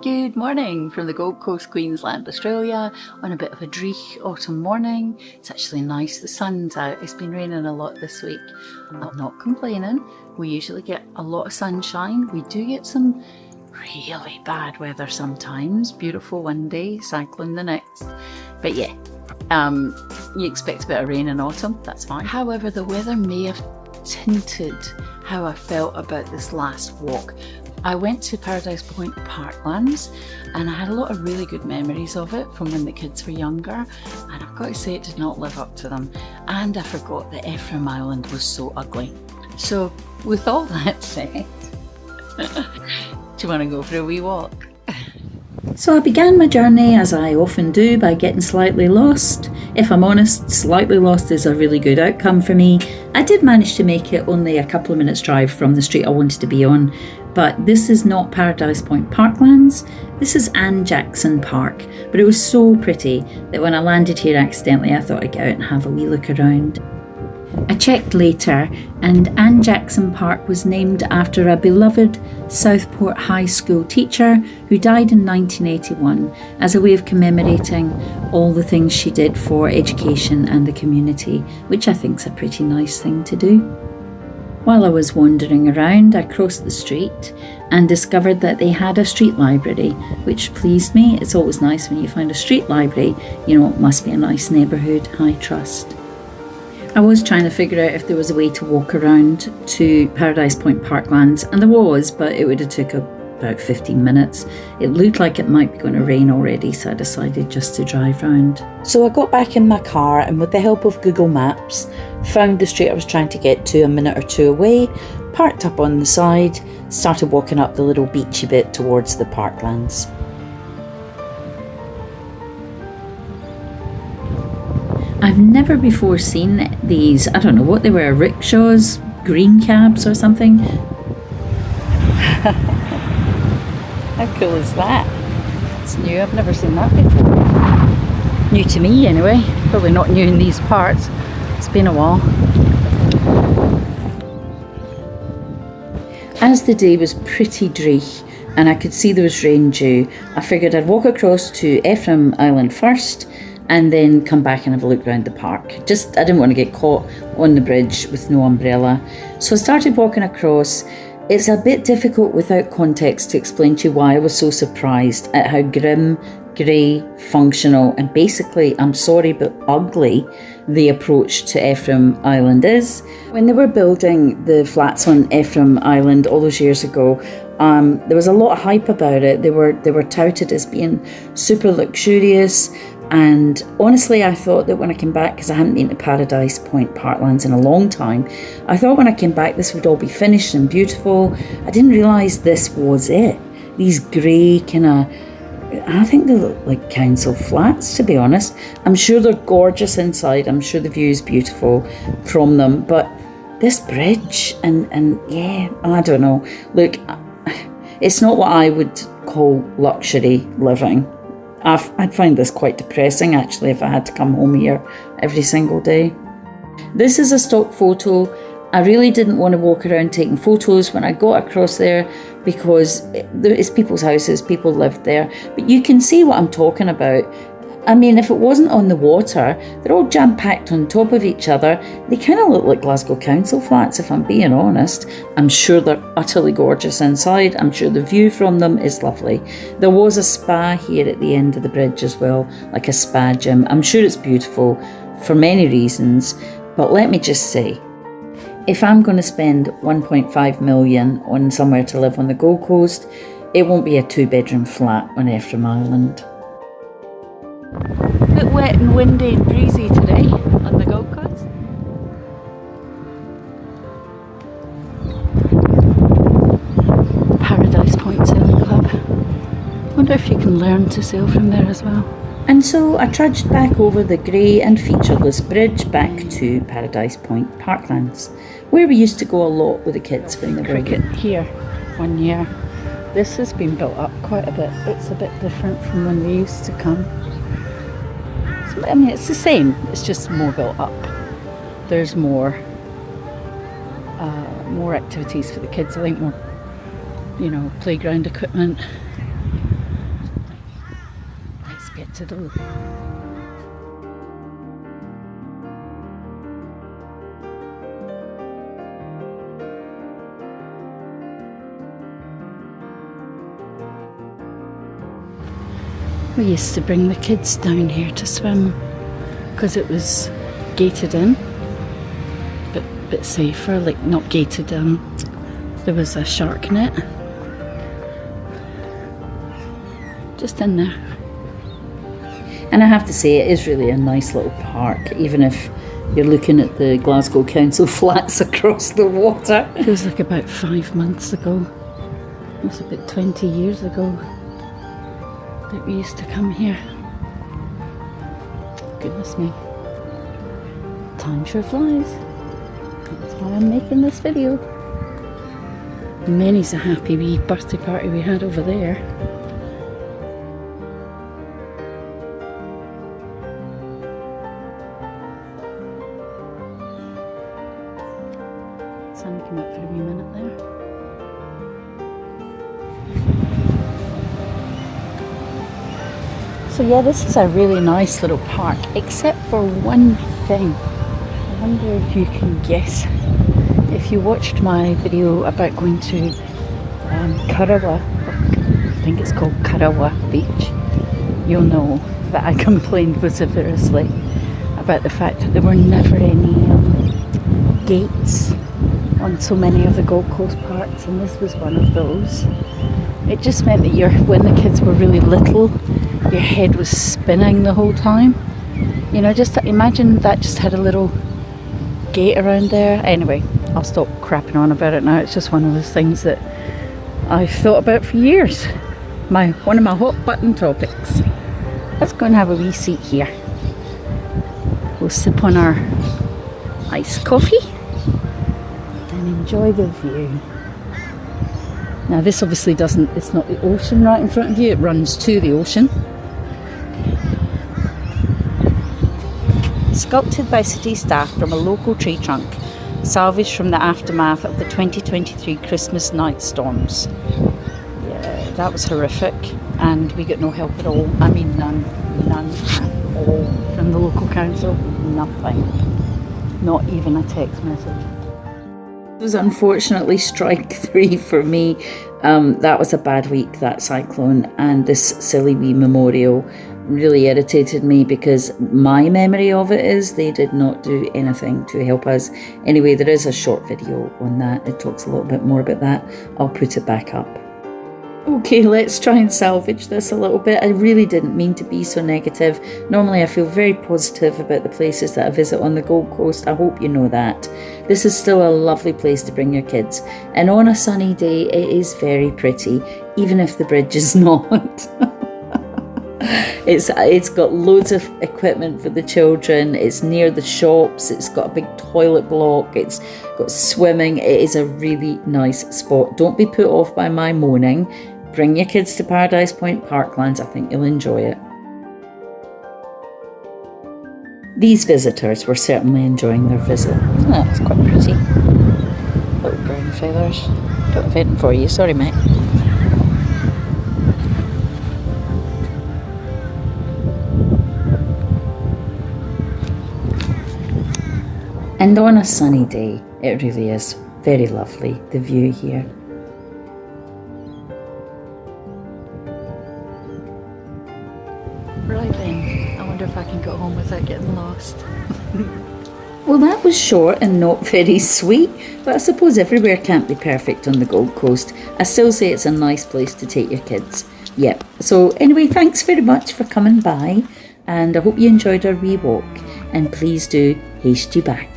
Good morning from the Gold Coast, Queensland, Australia, on a bit of a dreich autumn morning. It's actually nice, the sun's out. It's been raining a lot this week. I'm not complaining. We usually get a lot of sunshine. We do get some really bad weather sometimes. Beautiful one day, cyclone the next. But yeah, you expect a bit of rain in autumn, that's fine. However, the weather may have tinted how I felt about this last walk. I went to Paradise Point Parklands and I had a lot of really good memories of it from when the kids were younger, and I've got to say it did not live up to them, and I forgot that Ephraim Island was so ugly. So with all that said, do you want to go for a wee walk? So I began my journey, as I often do, by getting slightly lost. If I'm honest, slightly lost is a really good outcome for me. I did manage to make it only a couple of minutes drive from the street I wanted to be on, but this is not Paradise Point Parklands, this is Anne Jackson Park. But it was so pretty that when I landed here accidentally, I thought I'd get out and have a wee look around. I checked later, and Anne Jackson Park was named after a beloved Southport High School teacher who died in 1981 as a way of commemorating all the things she did for education and the community, which I think is a pretty nice thing to do. While I was wandering around, I crossed the street and discovered that they had a street library, which pleased me. It's always nice when you find a street library, you know, it must be a nice neighbourhood, high trust. I was trying to figure out if there was a way to walk around to Paradise Point Parklands, and there was, but it would have took about 15 minutes. It looked like it might be going to rain already, so I decided just to drive round. So I got back in my car and with the help of Google Maps, found the street I was trying to get to a minute or two away, parked up on the side, started walking up the little beachy bit towards the parklands. I've never before seen these, I don't know what they were, rickshaws, green cabs or something. How cool is that? It's new, I've never seen that before. New to me anyway, probably not new in these parts. It's been a while. As the day was pretty dreich and I could see there was rain due, I figured I'd walk across to Ephraim Island first and then come back and have a look around the park. I didn't want to get caught on the bridge with no umbrella. So I started walking across. It's a bit difficult without context to explain to you why I was so surprised at how grim, grey, functional, and basically, I'm sorry, but ugly the approach to Ephraim Island is. When they were building the flats on Ephraim Island all those years ago, there was a lot of hype about it. They were touted as being super luxurious. And honestly, I thought that when I came back, because I hadn't been to Paradise Point Parklands in a long time, I thought when I came back this would all be finished and beautiful. I didn't realise this was it. These grey kind of, I think they look like council flats, to be honest. I'm sure they're gorgeous inside. I'm sure the view is beautiful from them. But this bridge and yeah, I don't know. Look, it's not what I would call luxury living. I'd find this quite depressing actually if I had to come home here every single day. This is a stock photo. I really didn't want to walk around taking photos when I got across there because it's people's houses, people lived there. But you can see what I'm talking about. I mean, if it wasn't on the water, they're all jam-packed on top of each other. They kind of look like Glasgow council flats, if I'm being honest. I'm sure they're utterly gorgeous inside. I'm sure the view from them is lovely. There was a spa here at the end of the bridge as well, like a spa gym. I'm sure it's beautiful for many reasons, but let me just say, if I'm going to spend 1.5 million on somewhere to live on the Gold Coast, it won't be a 2-bedroom flat on Ephraim Island. A bit wet and windy and breezy today on the Gold Coast. Paradise Point Sailing Club. Wonder if you can learn to sail from there as well. And so I trudged back over the grey and featureless bridge back to Paradise Point Parklands, where we used to go a lot with the kids when they were cricket here 1 year. This has been built up quite a bit. It's a bit different from when we used to come. I mean, it's the same, it's just more built up. There's more activities for the kids, I think more, you know, playground equipment. get to those. We used to bring the kids down here to swim because it was gated in, but a bit safer, like not gated in. There was a shark net just in there. And I have to say, it is really a nice little park, even if you're looking at the Glasgow Council flats across the water. It was like about 5 months ago. It was about 20 years ago that we used to come here. Goodness me. Time sure flies. That's why I'm making this video. Many's a happy wee birthday party we had over there. Sun came up for a wee minute there. So yeah, this is a really nice little park, except for one thing. I wonder if you can guess. If you watched my video about going to Karawa, I think it's called Karawa Beach, you'll know that I complained vociferously about the fact that there were never any gates on so many of the Gold Coast parks, and this was one of those. It just meant that when the kids were really little, your head was spinning the whole time. You know, just imagine that just had a little gate around there. Anyway, I'll stop crapping on about it now. It's just one of those things that I've thought about for years. One of my hot button topics. Let's go and have a wee seat here. We'll sip on our iced coffee and enjoy the view. Now this obviously it's not the ocean right in front of you, it runs to the ocean. Sculpted by city staff from a local tree trunk, salvaged from the aftermath of the 2023 Christmas night storms. Yeah, that was horrific, and we got no help at all. I mean none at all from the local council, nothing. Not even a text message. It was unfortunately strike 3 for me. That was a bad week, that cyclone, and this silly wee memorial really irritated me because my memory of it is they did not do anything to help us. Anyway, there is a short video on that. It talks a little bit more about that. I'll put it back up. Okay, let's try and salvage this a little bit. I really didn't mean to be so negative. Normally I feel very positive about the places that I visit on the Gold Coast. I hope you know that. This is still a lovely place to bring your kids. And on a sunny day, it is very pretty, even if the bridge is not. It's got loads of equipment for the children. It's near the shops. It's got a big toilet block. It's got swimming. It is a really nice spot. Don't be put off by my moaning. Bring your kids to Paradise Point Parklands. I think you'll enjoy it. These visitors were certainly enjoying their visit. Isn't it? It's quite pretty. Little brown feathers. Don't have anything for you. Sorry, mate. And on a sunny day, it really is very lovely, the view here. Right then, I wonder if I can get home without getting lost. Well, that was short and not very sweet, but I suppose everywhere can't be perfect on the Gold Coast. I still say it's a nice place to take your kids. Yep, so anyway, thanks very much for coming by, and I hope you enjoyed our wee walk, and please do haste you back.